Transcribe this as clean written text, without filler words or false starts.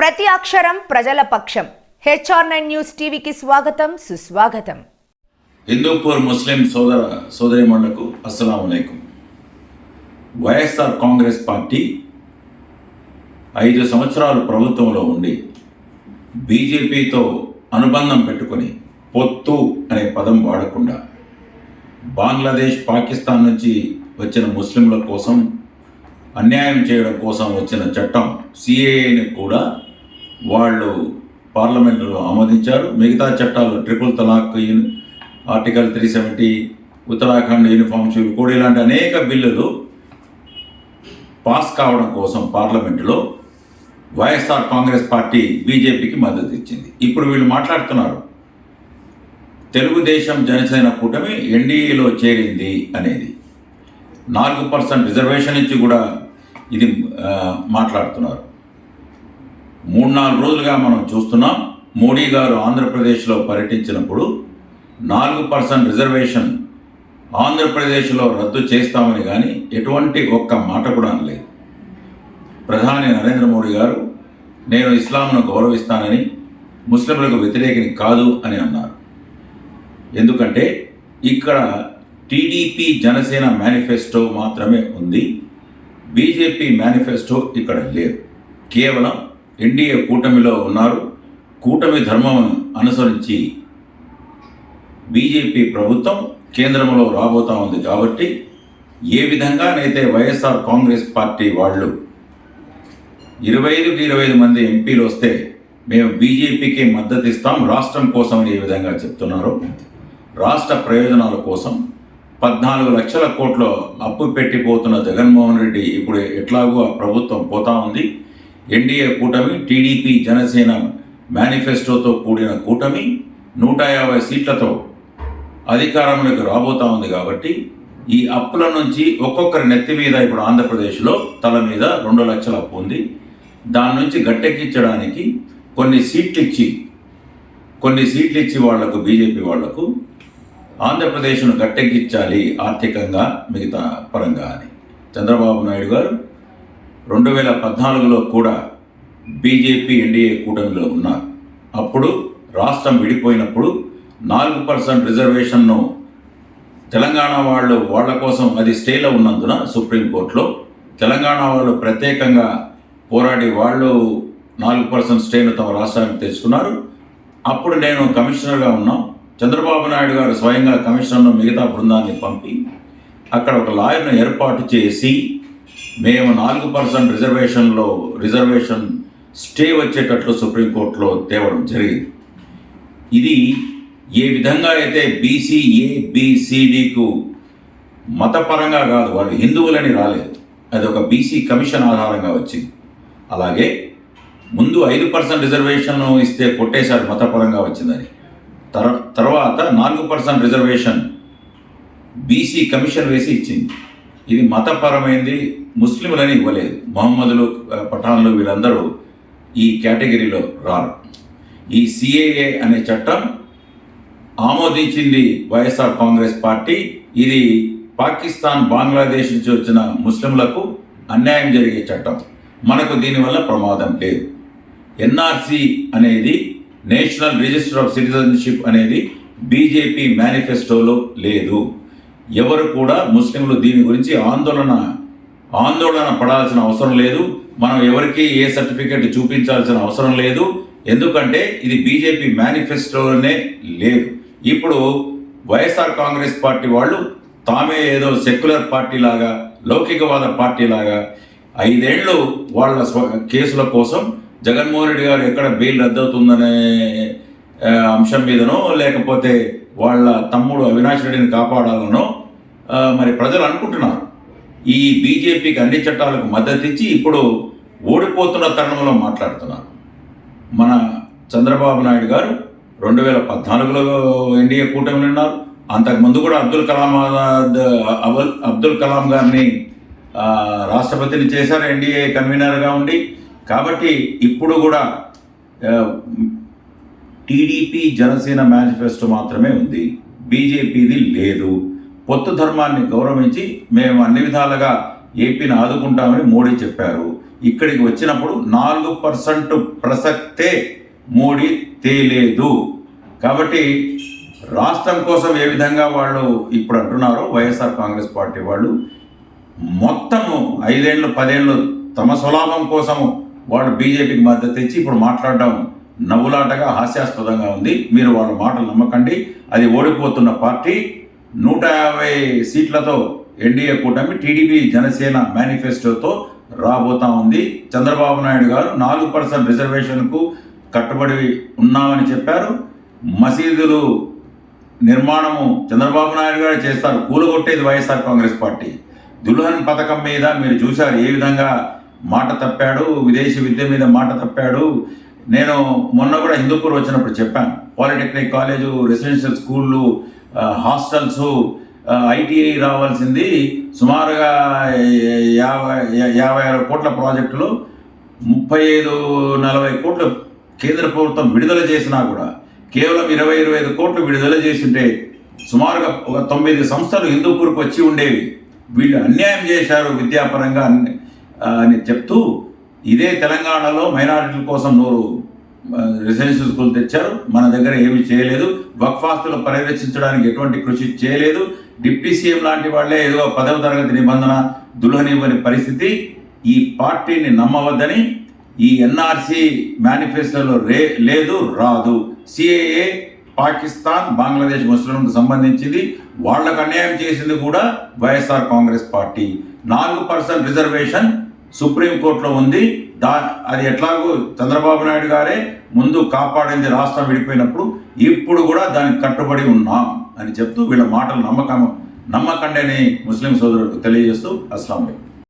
ప్రతి అక్షరం ప్రజల పక్షం. HR9 న్యూస్ టీవీకి స్వాగతం, సుస్వాగతం. హిందూపూర్ ముస్లిం సోదరిమణులకు అస్సలాము అలైకుం. వైఎస్ఆర్ కాంగ్రెస్ పార్టీ 5 సంవత్సరాలు ప్రభుత్వంలో ఉండి బీజేపీతో అనుబంధం పెట్టుకొని పొత్తు అనే పదం వాడకుండా బంగ్లాదేశ్, పాకిస్తాన్ నుంచి వచ్చిన ముస్లింల కోసం అన్యాయం చేయడం కోసం వచ్చిన చట్టం CAAని కూడా వాళ్ళు పార్లమెంటులో ఆమోదించారు. మిగతా చట్టాలు triple talaq, article 370, Uttarakhand uniform civil code ఇలాంటి అనేక బిల్లులు పాస్ కావడం కోసం పార్లమెంటులో వైఎస్ఆర్ కాంగ్రెస్ పార్టీ బీజేపీకి మద్దతు ఇచ్చింది. ఇప్పుడు వీళ్ళు మాట్లాడుతున్నారు తెలుగుదేశం జనసేన కూటమి ఎన్డీఏలో చేరింది అనేది. 4% రిజర్వేషన్ ఇచ్చి కూడా ఇది మాట్లాడుతున్నారు. 3-4 రోజులుగా మనం చూస్తున్నాం. మోడీ గారు ఆంధ్రప్రదేశ్లో పర్యటించినప్పుడు 4% రిజర్వేషన్ ఆంధ్రప్రదేశ్లో రద్దు చేస్తామని కానీ ఎటువంటి ఒక్క మాట కూడా అనలేదు. ప్రధాని నరేంద్ర మోడీ గారు నేను ఇస్లాంను గౌరవిస్తానని, ముస్లింలకు వ్యతిరేకిని కాదు అని అన్నారు. ఎందుకంటే ఇక్కడ టీడీపీ జనసేన మేనిఫెస్టో మాత్రమే ఉంది, బీజేపీ మేనిఫెస్టో ఇక్కడ లేదు. కేవలం ఎన్డీఏ కూటమిలో ఉన్నారు. కూటమి ధర్మం అనుసరించి బీజేపీ ప్రభుత్వం కేంద్రంలో రాబోతా ఉంది. కాబట్టి ఏ విధంగానైతే వైఎస్ఆర్ కాంగ్రెస్ పార్టీ వాళ్ళు 25 మంది ఎంపీలు వస్తే మేము బీజేపీకి మద్దతు ఇస్తాం రాష్ట్రం కోసం అని ఏ విధంగా చెప్తున్నారో, రాష్ట్ర ప్రయోజనాల కోసం 14 లక్షల కోట్ల అప్పు పెట్టిపోతున్న జగన్మోహన్ రెడ్డి ఇప్పుడు ఎట్లాగో ఆ ప్రభుత్వం పోతా ఉంది. ఎన్డీఏ కూటమి, టీడీపీ జనసేన మేనిఫెస్టోతో కూడిన కూటమి 150 సీట్లతో అధికారంలోకి రాబోతా ఉంది. కాబట్టి ఈ అప్పుల నుంచి ఒక్కొక్కరి నెత్తి మీద ఇప్పుడు ఆంధ్రప్రదేశ్లో తల మీద 2 లక్షల అప్పు ఉంది. దాని నుంచి గట్టెక్కించడానికి కొన్ని సీట్లు ఇచ్చి వాళ్లకు, బీజేపీ వాళ్లకు ఆంధ్రప్రదేశ్ను గట్టెక్కించాలి ఆర్థికంగా, మిగతా పరంగా అని చంద్రబాబు నాయుడు గారు 2014లో కూడా బీజేపీ ఎన్డీఏ కూటమిలో ఉన్నారు. అప్పుడు రాష్ట్రం విడిపోయినప్పుడు 4% రిజర్వేషన్ను తెలంగాణ వాళ్ళ కోసం అది స్టేలో ఉన్నందున సుప్రీంకోర్టులో తెలంగాణ వాళ్ళు ప్రత్యేకంగా పోరాడి వాళ్ళు 4% స్టేను తమ రాష్ట్రానికి తెచ్చుకున్నారు. అప్పుడు నేను కమిషనర్గా ఉన్నాం. చంద్రబాబు నాయుడు గారు స్వయంగా కమిషనర్ను, మిగతా బృందాన్ని పంపి అక్కడ ఒక లాయర్ను ఏర్పాటు చేసి మేము 4% రిజర్వేషన్ స్టే వచ్చేటట్లు సుప్రీంకోర్టులో తేవడం జరిగింది. ఇది ఏ విధంగా అయితే బీసీ, ABCDకు మతపరంగా కాదు, వాళ్ళు హిందువులని రాలేదు, అది ఒక బీసీ కమిషన్ ఆధారంగా వచ్చింది. అలాగే ముందు 5% రిజర్వేషన్ ఇస్తే కొట్టేశారు మతపరంగా వచ్చిందని. తర్వాత 4% రిజర్వేషన్ బీసీ కమిషన్ వేసి ఇచ్చింది. ఇది మతపరమైంది, ముస్లింలని ఇవ్వలేదు. మహమ్మదులు, పఠాన్లు వీళ్ళందరూ ఈ కేటగిరీలో రారు. ఈ CAA అనే చట్టం ఆమోదించింది వైఎస్ఆర్ కాంగ్రెస్ పార్టీ. ఇది పాకిస్తాన్, బంగ్లాదేశ్ నుంచి వచ్చిన ముస్లింలకు అన్యాయం జరిగే చట్టం. మనకు దీనివల్ల ప్రమాదం లేదు. NRC అనేది, నేషనల్ రిజిస్టర్ ఆఫ్ సిటిజన్షిప్ అనేది బీజేపీ మేనిఫెస్టోలో లేదు. ఎవరు కూడా ముస్లింలు దీని గురించి ఆందోళన పడాల్సిన అవసరం లేదు. మనం ఎవరికి ఏ సర్టిఫికెట్ చూపించాల్సిన అవసరం లేదు. ఎందుకంటే ఇది బీజేపీ మేనిఫెస్టోలోనే లేదు. ఇప్పుడు వైఎస్ఆర్ కాంగ్రెస్ పార్టీ వాళ్ళు తామే ఏదో సెక్యులర్ పార్టీ లాగా, లౌకికవాద పార్టీ లాగా 5 ఏళ్ళు వాళ్ళ కేసుల కోసం జగన్మోహన్ రెడ్డి గారు ఎక్కడ బెయిల్ రద్దవుతుందనే అంశం మీదనో, లేకపోతే వాళ్ళ తమ్ముడు అవినాష్ రెడ్డిని కాపాడాలనో మరి ప్రజలు అనుకుంటున్నారు. ఈ బీజేపీకి అన్ని చట్టాలకు మద్దతు ఇచ్చి ఇప్పుడు ఓడిపోతున్న తరుణంలో మాట్లాడుతున్నారు. మన చంద్రబాబు నాయుడు గారు 2014లో ఎన్డీఏ కూటమిలో ఉన్నారు. అంతకుముందు కూడా అబ్దుల్ కలాం గారిని రాష్ట్రపతిని చేశారు ఎన్డీఏ కన్వీనర్గా ఉండి. కాబట్టి ఇప్పుడు కూడా టీడీపీ జనసేన మేనిఫెస్టో మాత్రమే ఉంది, బీజేపీది లేదు. పొత్తు ధర్మాన్ని గౌరవించి మేము అన్ని విధాలుగా ఏపీని ఆదుకుంటామని మోడీ చెప్పారు. ఇక్కడికి వచ్చినప్పుడు 4% ప్రసక్తే మోడీ తేలేదు. కాబట్టి రాష్ట్రం కోసం ఏ విధంగా వాళ్ళు ఇప్పుడు అంటున్నారో వైఎస్ఆర్ కాంగ్రెస్ పార్టీ వాళ్ళు మొత్తము 5 ఏళ్ళు 10 ఏళ్ళు తమ స్వలాభం కోసము వాళ్ళు బీజేపీకి మద్దతు ఇచ్చి ఇప్పుడు మాట్లాడడం నవ్వులాటగా హాస్యాస్పదంగా ఉంది. మీరు వాళ్ళ మాటలు నమ్మకండి. అది ఓడిపోతున్న పార్టీ 150 సీట్లతో ఎన్డీఏ కూటమి టీడీపీ జనసేన మేనిఫెస్టోతో రాబోతా ఉంది. చంద్రబాబు నాయుడు గారు 4% రిజర్వేషన్కు కట్టుబడి ఉన్నామని చెప్పారు. మసీదులు నిర్మాణము చంద్రబాబు నాయుడు గారు చేస్తారు, కూలగొట్టేది వైఎస్ఆర్ కాంగ్రెస్ పార్టీ. దుల్హన్ పథకం మీద మీరు చూశారు ఏ విధంగా మాట తప్పాడు, విదేశీ విద్య మీద మాట తప్పాడు. నేను మొన్న కూడా హిందూపూర్ వచ్చినప్పుడు చెప్పాను, పాలిటెక్నిక్ కాలేజు, రెసిడెన్షియల్ స్కూళ్ళు, హాస్టల్స్, ఐటీఐ రావాల్సింది సుమారుగా 56 కోట్ల ప్రాజెక్టులు 35-40 కోట్లు కేంద్ర ప్రభుత్వం విడుదల చేసినా కూడా కేవలం 20-25 కోట్లు విడుదల చేసింటే సుమారుగా ఒక 9 సంస్థలు హిందూపూర్కి వచ్చి ఉండేవి. వీళ్ళు అన్యాయం చేశారు విద్యాపరంగా అని చెప్తూ ఇదే తెలంగాణలో మైనారిటీల కోసం 100 రెసిడెన్షియల్ స్కూల్ తెచ్చారు, మన దగ్గర ఏమీ చేయలేదు. వక్ఫాస్తులు పరిరక్షించడానికి ఎటువంటి కృషి చేయలేదు. డిప్యూటీ సీఎం లాంటి వాళ్ళే ఏదో 10వ తరగతి నిబంధన దుల్హన్ ఇవ్వని పరిస్థితి. ఈ పార్టీని నమ్మవద్దని, ఈ ఎన్ఆర్సీ మేనిఫెస్టోలో లేదు, రాదు. సిఏఏ పాకిస్తాన్, బంగ్లాదేశ్ ముస్లింలకు సంబంధించింది. వాళ్లకు అన్యాయం చేసింది కూడా వైఎస్ఆర్ కాంగ్రెస్ పార్టీ. 4% రిజర్వేషన్ సుప్రీంకోర్టులో ఉంది. అది ఎట్లాగో చంద్రబాబు నాయుడు గారే ముందు కాపాడింది రాష్ట్రం విడిపోయినప్పుడు. ఇప్పుడు కూడా దానికి కట్టుబడి ఉన్నాం అని చెప్తూ వీళ్ళ మాటలు నమ్మకండి అని ముస్లిం సోదరులకు తెలియజేస్తూ అస్సలాము అలైకుం.